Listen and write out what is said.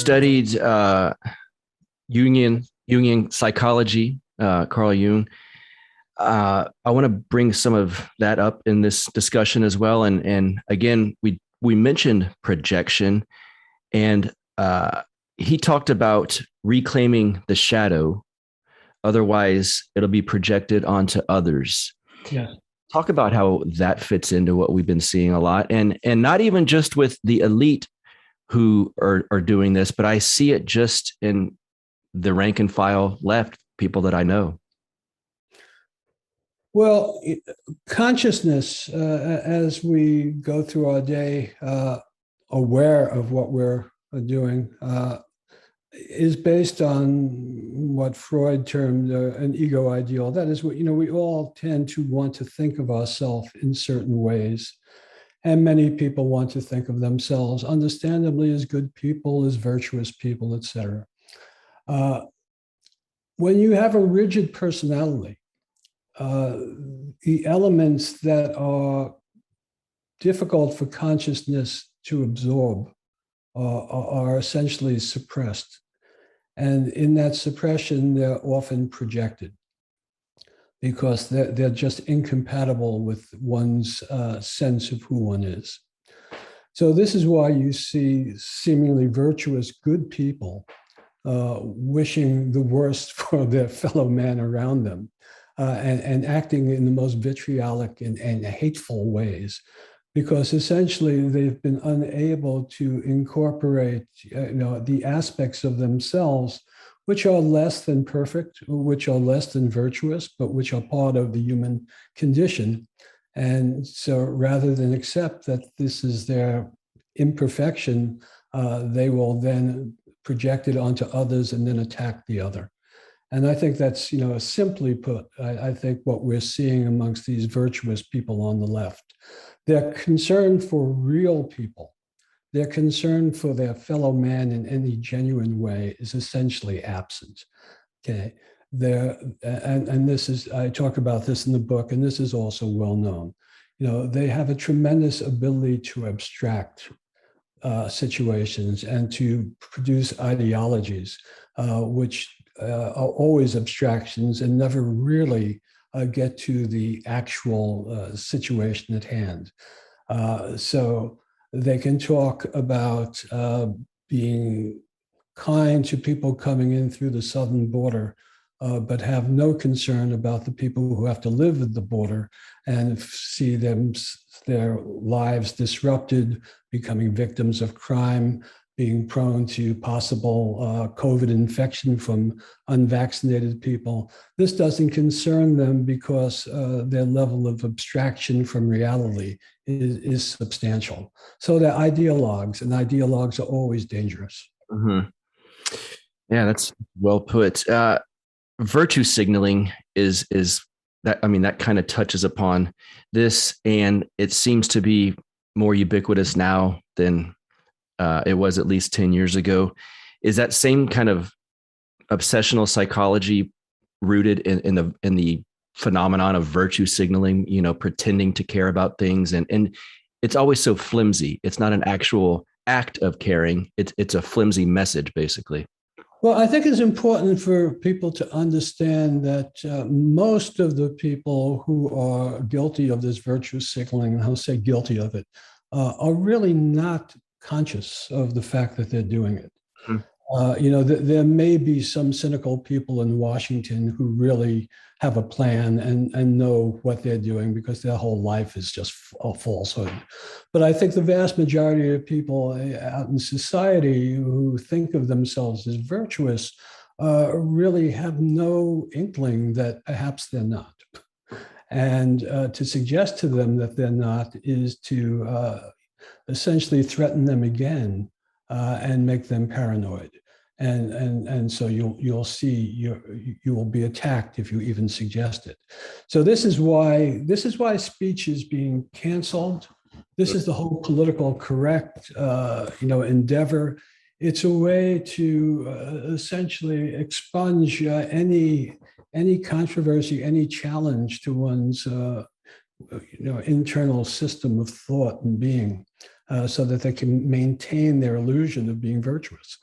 studied Jungian psychology, Carl Jung. I want to bring some of that up in this discussion as well. And again, we mentioned projection, and he talked about reclaiming the shadow. Otherwise, it'll be projected onto others. Yeah. Talk about how that fits into what we've been seeing a lot, and not even just with the elite who are doing this, but I see it just in the rank and file left, people that I know. Well, consciousness, as we go through our day, aware of what we're doing, is based on what Freud termed an ego ideal. That is what, we all tend to want to think of ourselves in certain ways. And many people want to think of themselves, understandably, as good people, as virtuous people, etc. When you have a rigid personality, the elements that are difficult for consciousness to absorb are essentially suppressed. And in that suppression, they're often projected because they're just incompatible with one's sense of who one is. So this is why you see seemingly virtuous, good people wishing the worst for their fellow man around them. And acting in the most vitriolic and hateful ways, because essentially they've been unable to incorporate the aspects of themselves which are less than perfect, which are less than virtuous, but which are part of the human condition. And so rather than accept that this is their imperfection, they will then project it onto others and then attack the other. And I think that's, simply put, I think what we're seeing amongst these virtuous people on the left. They're concerned for real people. Their concern for their fellow man in any genuine way is essentially absent. Okay. And this is, I talk about this in the book, and this is also well known. They have a tremendous ability to abstract situations and to produce ideologies, which are always abstractions and never really get to the actual situation at hand. So they can talk about being kind to people coming in through the southern border, but have no concern about the people who have to live at the border and see their lives disrupted, becoming victims of crime, being prone to possible COVID infection from unvaccinated people. This doesn't concern them because their level of abstraction from reality is substantial. So they're ideologues, and ideologues are always dangerous. Mm-hmm. Yeah, that's well put. Virtue signaling is that, that kind of touches upon this, and it seems to be more ubiquitous now than it was at least 10 years ago. Is that same kind of obsessional psychology rooted in the phenomenon of virtue signaling, pretending to care about things, and it's always so flimsy. It's not an actual act of caring. It's a flimsy message, basically. Well, I think it's important for people to understand that most of the people who are guilty of this virtue signaling, and I'll say guilty of it, are really not conscious of the fact that they're doing it. There may be some cynical people in Washington who really have a plan and know what they're doing because their whole life is just a falsehood. But I think the vast majority of people out in society who think of themselves as virtuous really have no inkling that perhaps they're not. And to suggest to them that they're not is to essentially threaten them again and make them paranoid. And so you'll see you will be attacked if you even suggest it. So this is why speech is being canceled. This is the whole political correct endeavor. It's a way to essentially expunge any controversy, any challenge to one's internal system of thought and being, so that they can maintain their illusion of being virtuous.